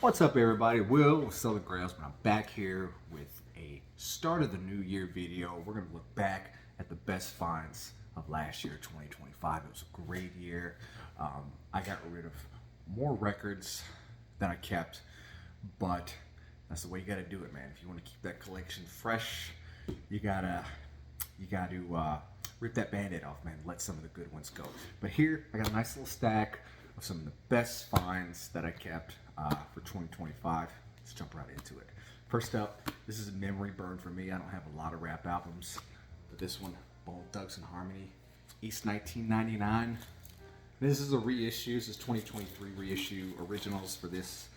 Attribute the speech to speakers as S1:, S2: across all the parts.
S1: What's up, everybody? Will with Southern Grails, but I'm back here with a start of the new year video. We're going to look back at the best finds of last year, 2025. It was a great year. I got rid of more records than I kept, but that's the way you got to do it, man. If you want to keep that collection fresh, you gotta rip that band-aid off, man. Let some of the good ones go. But here, I got a nice little stack of some of the best finds that I kept for 2025. Let's jump right into it. First up, this is a memory burn for me. I don't have a lot of rap albums, but this one, Bone Thugs and Harmony, East 1999. This is a reissue. This is 2023 reissue. Originals for this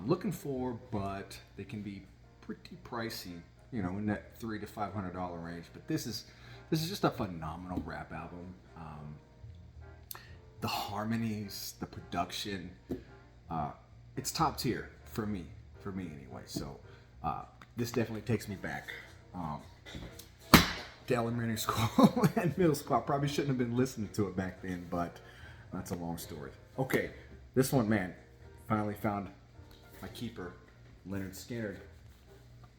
S1: looking for, but they can be pretty pricey, you know, in that $300 to $500 range. But this is just a phenomenal rap album. The harmonies, the production, it's top tier for me anyway. So this definitely takes me back to elementary school and middle school. I probably shouldn't have been listening to it back then, but that's a long story. Okay, this one, man, finally found my keeper, Leonard Skinner.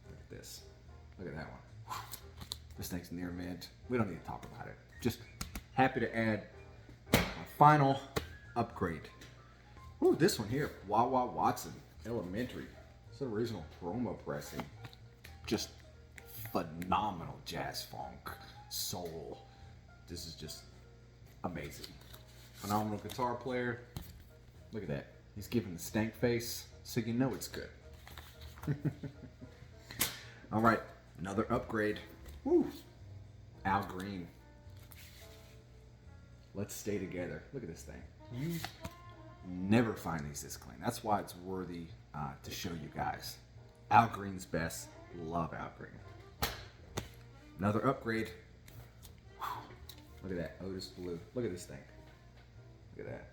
S1: Look at this. Look at that one. This thing's near mint. We don't need to talk about it. Just happy to add my final upgrade. Ooh, this one here, Wawa Watson, Elementary. It's the original promo pressing. Just phenomenal jazz funk, soul. This is just amazing. Phenomenal guitar player. Look at that. He's giving the stank face, so you know it's good. All right, another upgrade. Woo. Al Green. Let's Stay Together. Look at this thing. You never find these this clean. That's why it's worthy to show you guys. Al Green's best. Love Al Green. Another upgrade. Look at that Otis Blue. Look at this thing. Look at that.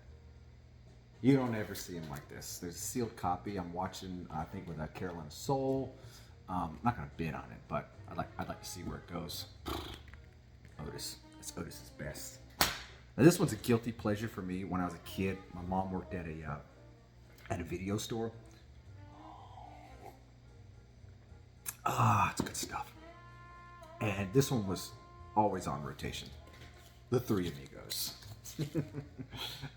S1: You don't ever see them like this. There's a sealed copy. I'm watching, I think, with that Carolina Soul. I'm not gonna bid on it, but I'd like to see where it goes. Otis. It's Otis's best. Now this one's a guilty pleasure for me. When I was a kid, my mom worked at a video store. It's good stuff. And this one was always on rotation. The Three Amigos.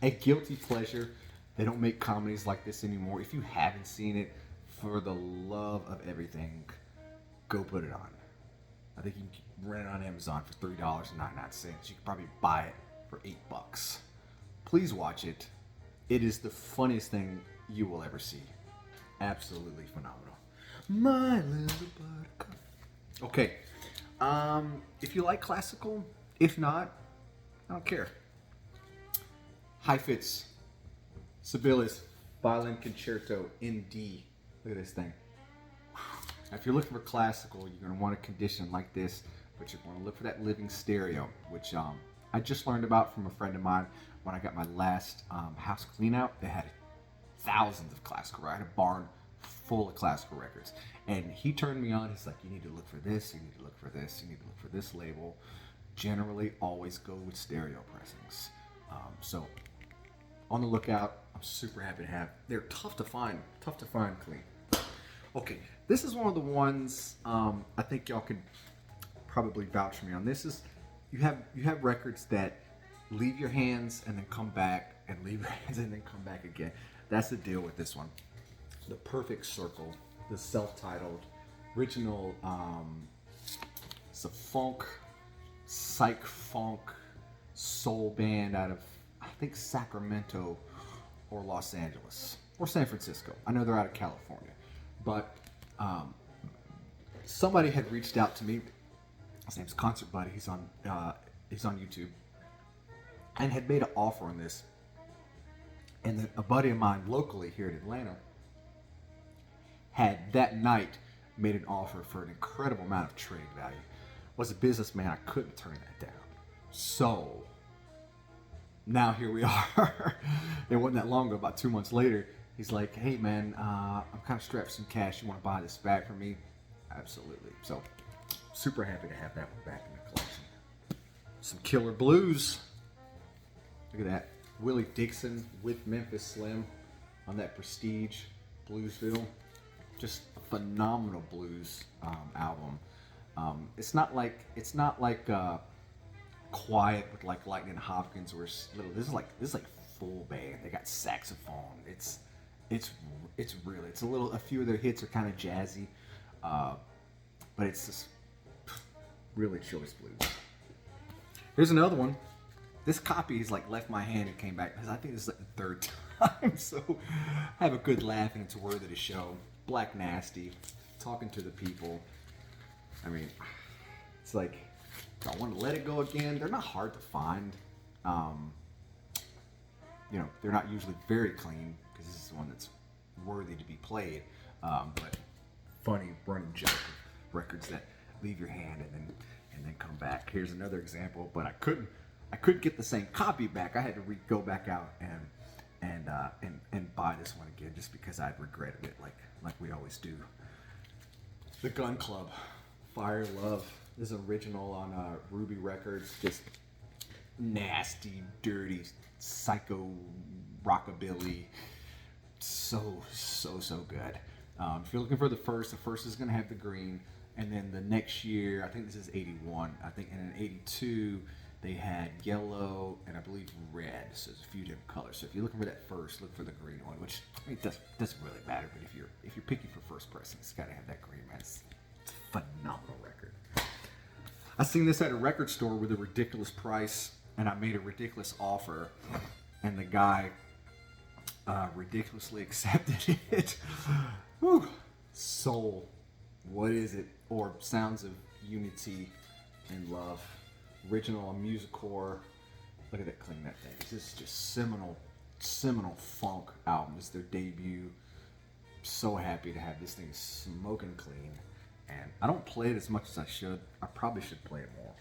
S1: A guilty pleasure. They don't make comedies like this anymore. If you haven't seen it, for the love of everything, go put it on. I think you can rent it on Amazon for $3.99. You can probably buy it for $8. Please watch it. It is the funniest thing you will ever see. Absolutely phenomenal. My little buttercup. Okay. If you like classical, if not, I don't care. High Fits, Sibelius Violin Concerto in D. Look at this thing. Now, if you're looking for classical, you're going to want a condition like this, but you're going to look for that living stereo, which I just learned about from a friend of mine when I got my last house clean out. They had thousands of classical. I had a barn full of classical records. And he turned me on. He's like, you need to look for this, you need to look for this, you need to look for this label. Generally, always go with stereo pressings. So, on the lookout. I'm super happy to have. They're tough to find clean. Okay, this is one of the ones I think y'all could probably vouch for me on. This is you have records that leave your hands and then come back and leave your hands and then come back again. That's the deal with this one. The Perfect Circle, the self-titled original. It's a funk, psych funk soul band out of I think Sacramento or Los Angeles or San Francisco. I know they're out of California, but somebody had reached out to me. His name's Concert Buddy. He's on YouTube, and had made an offer on this. And then a buddy of mine locally here in Atlanta had that night made an offer for an incredible amount of trade value. Was a businessman. I couldn't turn that down. So now here we are. It wasn't that long ago, about 2 months later, he's like, hey man, I'm kind of strapped for some cash. You want to buy this back for me? Absolutely. So super happy to have that one back in the collection. Some killer blues. Look at that. Willie Dixon with Memphis Slim on that Prestige. Bluesville. Just a phenomenal blues album. It's not like Quiet with like Lightning Hopkins or little. This is like full band. They got saxophone. It's really, a few of their hits are kind of jazzy, but it's just really choice blues. Here's another one. This copy has like left my hand and came back because I think this is like the third time. So have a good laugh and it's worthy to show. Black Nasty, Talking to the People. I mean, it's like, do I want to let it go again? They're not hard to find. You know, they're not usually very clean because this is one that's worthy to be played. But funny running joke of records that leave your hand and then come back. Here's another example, but I couldn't get the same copy back. I had to go back out and buy this one again just because I'd regretted it, like we always do. The Gun Club, Fire Love. This is original on Ruby Records. Just nasty, dirty, psycho rockabilly. So good. If you're looking for the first is going to have the green, and then the next year, I think this is 81. I think, and in 82 they had yellow and I believe red. So there's a few different colors. So if you're looking for that first, look for the green one, which I mean, doesn't really matter. But if you're picking for first pressing, it's got to have that green, man. It's a phenomenal record. I seen this at a record store with a ridiculous price, and I made a ridiculous offer, and the guy ridiculously accepted it. Whew. Soul, what is it? Or Sounds of Unity and Love. Original on Musicore. Look at that, clean that thing. This is just seminal funk album. This is their debut. So happy to have this thing smoking clean. And I don't play it as much as I should. I probably should play it more.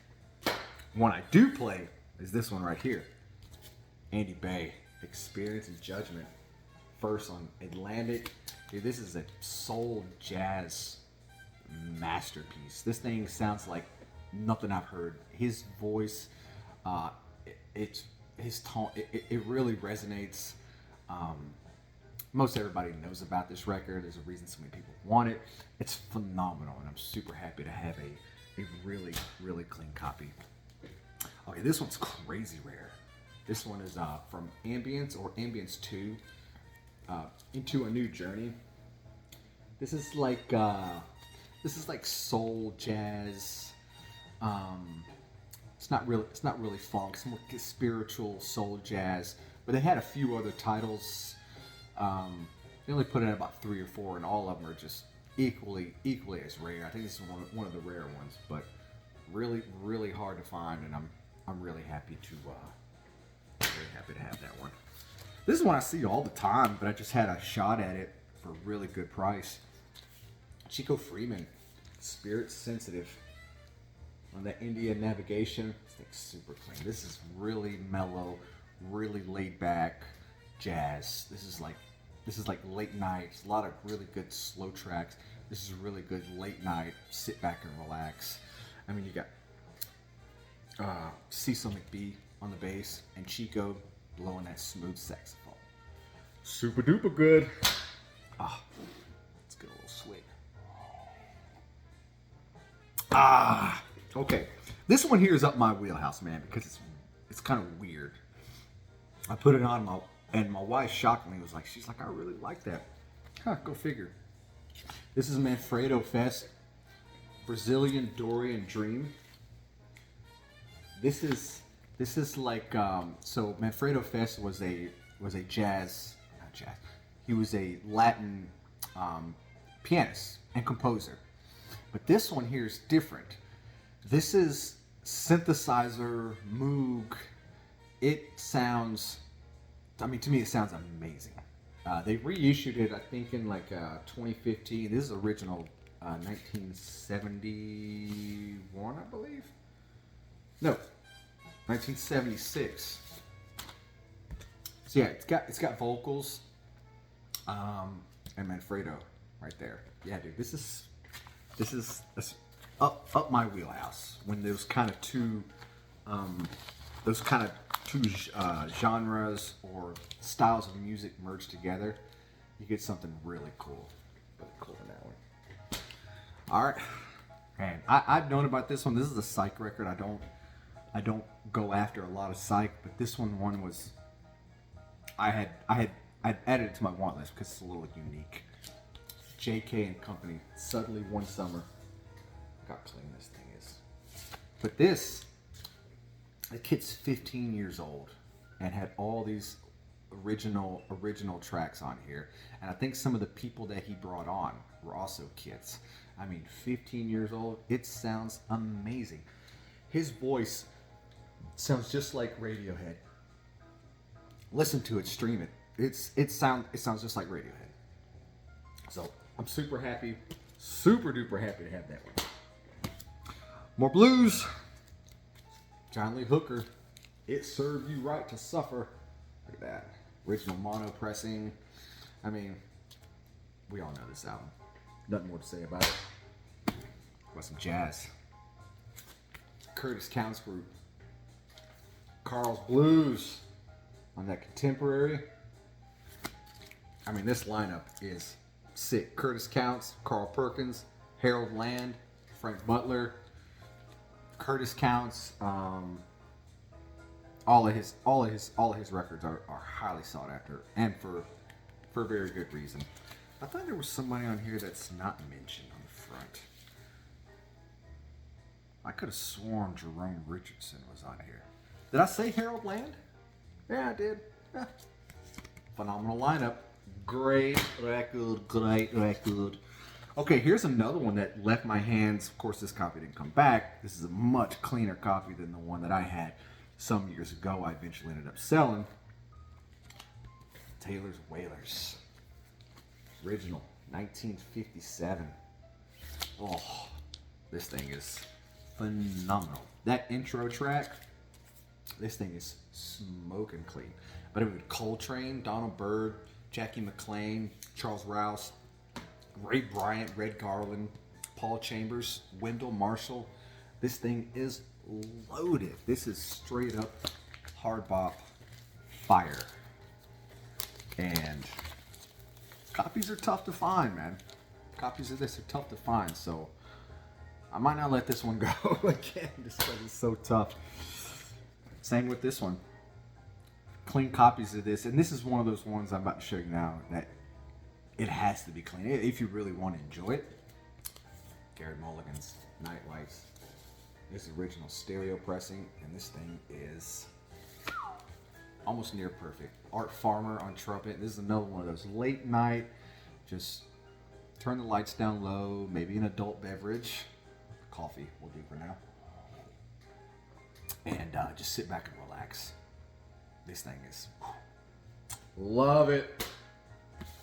S1: One I do play is this one right here. Andy Bay, Experience and Judgment. First on Atlantic. Dude, this is a soul jazz masterpiece. This thing sounds like nothing I've heard. His voice, his tone, it really resonates. Most everybody knows about this record. There's a reason so many people want it. It's phenomenal, and I'm super happy to have a really, really clean copy. Okay, this one's crazy rare. This one is from Ambience or Ambience 2, Into a New Journey. This is like soul jazz. It's not really funk. It's more spiritual soul jazz. But they had a few other titles. They only put in about 3 or 4, and all of them are just equally as rare. I think this is one of the rare ones, but really hard to find, and I'm really happy to have that one. This is one I see all the time, but I just had a shot at it for a really good price. Chico Freeman, Spirit Sensitive, on the Indian Navigation. This thing's super clean. This is really mellow, really laid back jazz. This is like late night. A lot of really good slow tracks. This is really good late night. Sit back and relax. I mean, you got Cecil McBee on the bass and Chico blowing that smooth saxophone. Super duper good. Let's get a little swig. Okay. This one here is up my wheelhouse, man, because it's kind of weird. I put it on and my wife shockingly was like, she's like, I really like that. Go figure. This is Manfredo Fest, Brazilian Dorian Dream. This is like so Manfredo Fest was a jazz, not jazz. He was a Latin pianist and composer. But this one here is different. This is synthesizer, Moog. It sounds, I mean, to me, it sounds amazing. They reissued it, I think, in like 2015. This is original 1971, I believe. No, 1976. So yeah, it's got vocals, and Manfredo right there. Yeah, dude, this is up my wheelhouse. When those kind of two genres or styles of music merge together, you get something really cool. Really cool in that one. All right. Man, I've known about this one. This is a Psych record. I don't go after a lot of Psych, but this one was I'd added it to my want list because it's a little unique. J.K. and Company, Suddenly One Summer. Look how clean this thing is. But this, the kid's 15 years old and had all these original tracks on here. And I think some of the people that he brought on were also kids. I mean, 15 years old. It sounds amazing. His voice sounds just like Radiohead. Listen to it, stream it. It sounds just like Radiohead. So I'm super happy, super duper happy to have that one. More blues. John Lee Hooker. It Served You Right to Suffer. Look at that. Original mono pressing. I mean, we all know this album. Nothing more to say about it. Got some jazz. Curtis Counts Group. Carl's Blues on that contemporary. I mean, this lineup is sick. Curtis Counts, Carl Perkins, Harold Land, Frank Butler, Curtis Counts. All of his records are highly sought after, and for a very good reason. I thought there was somebody on here that's not mentioned on the front. I could have sworn Jerome Richardson was on here. Did I say Harold Land? Yeah, I did. Yeah. Phenomenal lineup. Great record. Okay, here's another one that left my hands. Of course, this copy didn't come back. This is a much cleaner copy than the one that I had some years ago. I eventually ended up selling. Taylor's Wailers. Original, 1957. Oh, this thing is phenomenal. That intro track, this thing is smoking clean. But it would Coltrane, Donald Byrd, Jackie McLean, Charles Rouse, Ray Bryant, Red Garland, Paul Chambers, Wendell Marshall. This thing is loaded. This is straight up hard bop fire. And copies are tough to find, man. Copies of this are tough to find, so I might not let this one go again just because it's so tough. Same with this one. Clean copies of this, and this is one of those ones I'm about to show you now that it has to be clean if you really want to enjoy it. Gary Mulligan's Night Lights. This is original stereo pressing, and this thing is almost near perfect. Art Farmer on trumpet. This is another one of those late night, just turn the lights down low, maybe an adult beverage. Coffee will do for now. And just sit back and relax. This thing is, love it.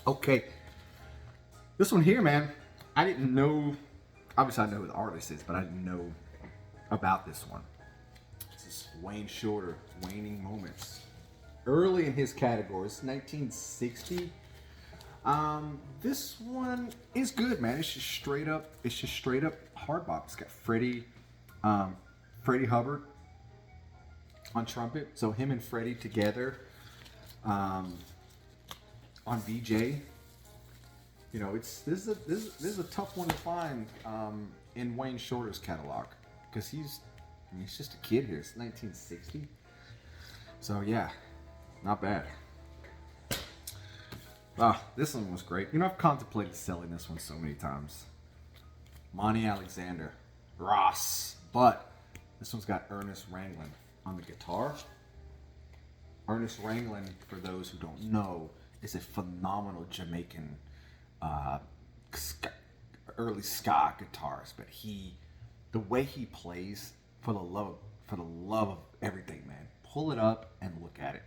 S1: Okay, this one here, man, I didn't know, obviously I know who the artist is, but I didn't know about this one. This is Wayne Shorter, Waning Moments. Early in his categories, 1960. This one is good, man. It's just straight up hard bop. It's got Freddie Hubbard on trumpet. So him and Freddie together on VJ. You know, this is a tough one to find in Wayne Shorter's catalog because he's just a kid here. It's 1960. So yeah, not bad. This one was great. You know, I've contemplated selling this one so many times. Monty Alexander, Ross, but this one's got Ernest Ranglin on the guitar. Ernest Ranglin, for those who don't know, is a phenomenal Jamaican early ska guitarist. But the way he plays, for the love of everything, man, pull it up and look at it.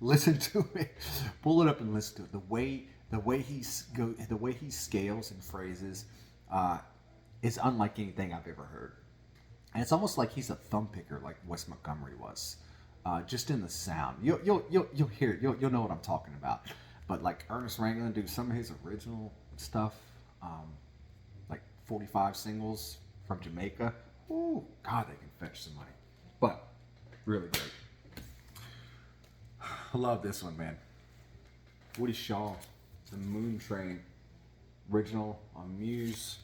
S1: Listen to it. Pull it up and listen to it. The way he scales and phrases is unlike anything I've ever heard. And it's almost like he's a thumb picker, like Wes Montgomery was, just in the sound. You'll hear it. You'll know what I'm talking about. But like Ernest Ranglin, dude, some of his original stuff, like 45 singles from Jamaica. Ooh, God, they can fetch some money. But really great. I love this one, man. Woody Shaw, The Moon Train original on Muse.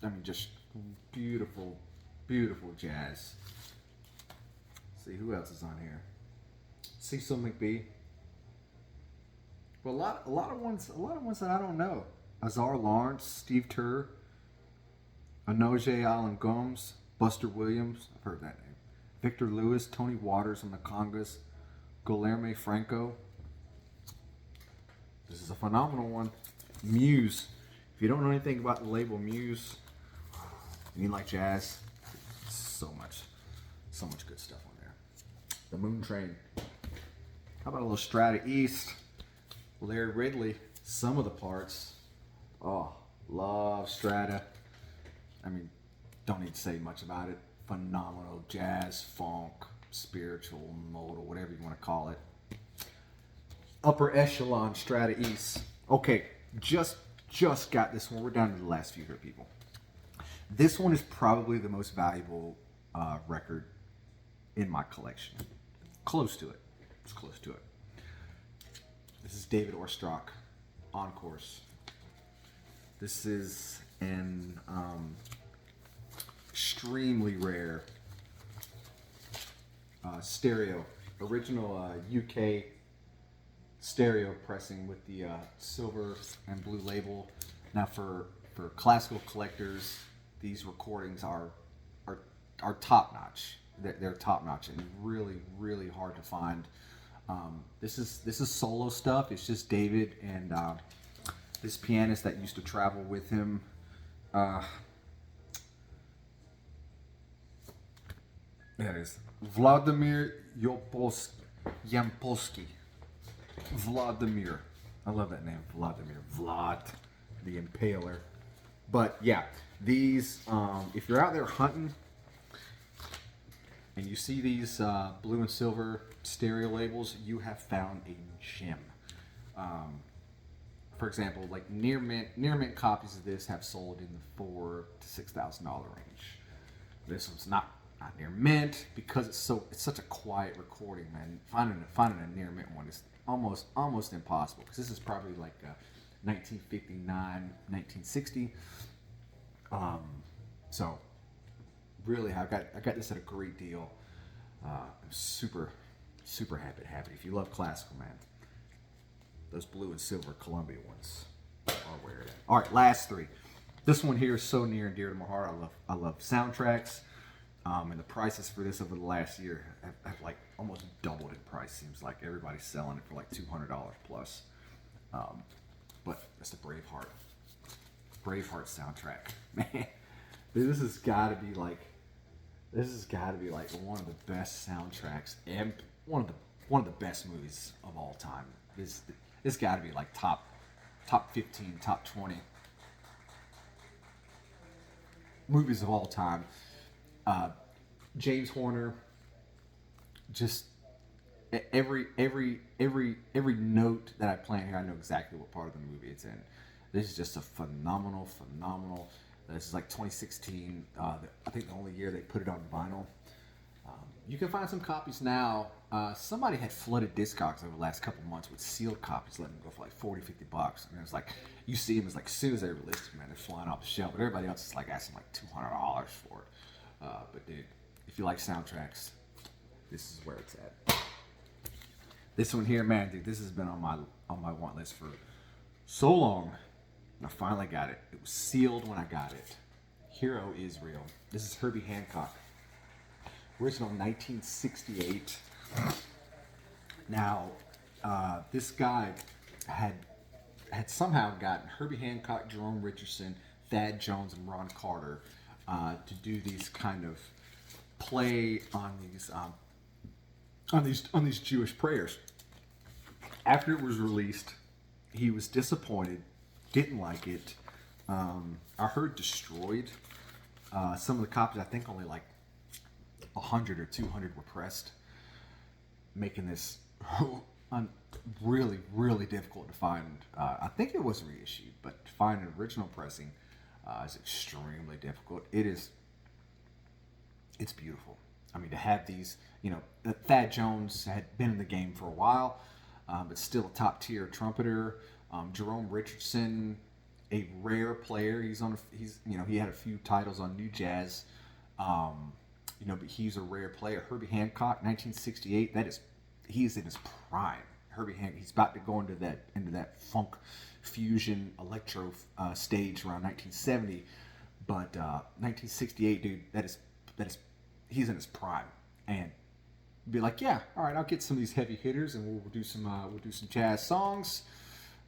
S1: I mean, just beautiful, beautiful jazz. Let's see who else is on here. Cecil McBee. Well, a lot of ones that I don't know. Azar Lawrence, Steve Turr, Anoje Allen Gomes, Buster Williams. I've heard that name. Victor Lewis, Tony Waters on the congas, Guilherme Franco. This is a phenomenal one. Muse. If you don't know anything about the label Muse, and you like jazz, so much good stuff on there. The Moon Train. How about a little Strata East? Larry Ridley. Some of the parts. Oh, love Strata. I mean, don't need to say much about it. Phenomenal jazz, funk, spiritual, modal, whatever you want to call it. Upper echelon Strata East. Okay, just got this one. We're down to the last few here, people. This one is probably the most valuable record in my collection. Close to it. It's close to it. This is David Oistrakh, Encores. This is an extremely rare stereo, original UK stereo pressing with the silver and blue label. Now for classical collectors, these recordings are top notch. They're top notch and really hard to find. This is solo stuff. It's just David and this pianist that used to travel with him. There it is. Vladimir Yampolsky. Vladimir. I love that name. Vladimir. Vlad, the Impaler. But yeah, these, if you're out there hunting and you see these blue and silver stereo labels, you have found a gem. For example, like near mint copies of this have sold in the $4,000 to $6,000 range. This one's not near mint because it's such a quiet recording, man. Finding a near mint one is almost impossible because this is probably like 1959, 1960. So really, I got this at a great deal. I'm super happy to have it. If you love classical, man, those blue and silver Columbia ones are where it is. All right, last three. This one here is so near and dear to my heart. I love soundtracks. And the prices for this over the last year have like almost doubled in price. Seems like everybody's selling it for like $200 plus. But it's the Braveheart soundtrack. Man, this has got to be like one of the best soundtracks and one of the best movies of all time. This got to be like top 15, top 20 movies of all time. James Horner, just every note that I play in here, I know exactly what part of the movie it's in. This is just a phenomenal. This is like 2016. I think the only year they put it on vinyl. You can find some copies now. Somebody had flooded Discogs over the last couple months with sealed copies, letting them go for like $40, $50. And it's like, you see them as like, as soon as they release them, man, they're flying off the shelf. But everybody else is like asking like $200 for it. But dude, if you like soundtracks, this is where it's at. This one here, man, dude, this has been on my want list for so long. And I finally got it. It was sealed when I got it. Hero Is Real. This is Herbie Hancock. Original 1968. Now, this guy had somehow gotten Herbie Hancock, Jerome Richardson, Thad Jones, and Ron Carter to do these kind of play on these Jewish prayers. After it was released, he was disappointed, didn't like it. I heard destroyed. Some of the copies, I think only like 100 or 200 were pressed, making this really difficult to find. I think it was reissued, but to find an original pressing is extremely difficult. It's beautiful. I mean, to have these, Thad Jones had been in the game for a while, but still a top tier trumpeter. Jerome Richardson, a rare player. He had a few titles on New Jazz. But he's a rare player. Herbie Hancock, 1968. He's in his prime. Herbie Hancock. He's about to go into that funk fusion electro stage around 1970. But 1968, dude, he's in his prime. And be like, yeah, all right, I'll get some of these heavy hitters, and we'll do some jazz songs,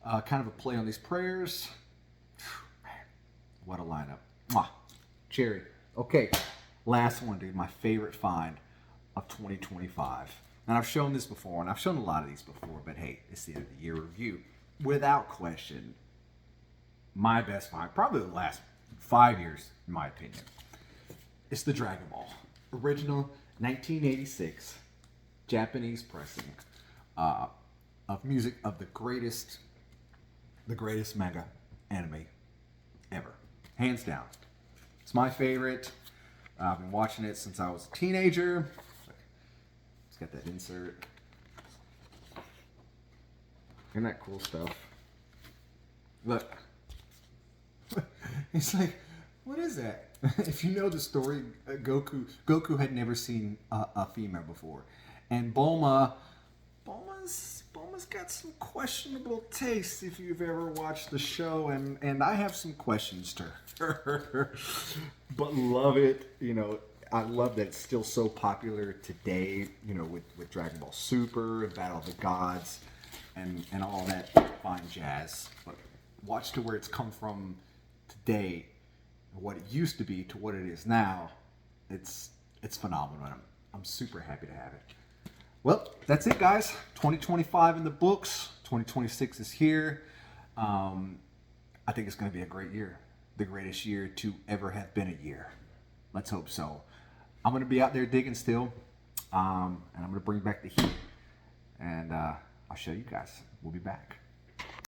S1: kind of a play on these prayers. Man, what a lineup! Mwah. Cherry. Okay, last one, dude. My favorite find of 2025. And I've shown this before, and I've shown a lot of these before. But hey, it's the end of the year review. Without question, my best find, probably the last 5 years, in my opinion. It's the Dragon Ball original 1986 Japanese pressing of music of the greatest manga anime ever, hands down. It's my favorite. I've been watching it since I was a teenager. It's got that insert. Isn't that cool stuff? Look. It's like, what is that? If you know the story, Goku had never seen a female before, and Bulma's got some questionable taste if you've ever watched the show, and I have some questions to her, but love it. I love that it's still so popular today. With Dragon Ball Super and Battle of the Gods, and all that fine jazz. But watch to where it's come from today, what it used to be to what it is now. It's phenomenal. I'm super happy to have it. Well, that's it, guys. 2025 in the books. 2026 is here. I think it's going to be a great year. The greatest year to ever have been a year. Let's hope so. I'm going to be out there digging still. And I'm going to bring back the heat. And I'll show you guys. We'll be back.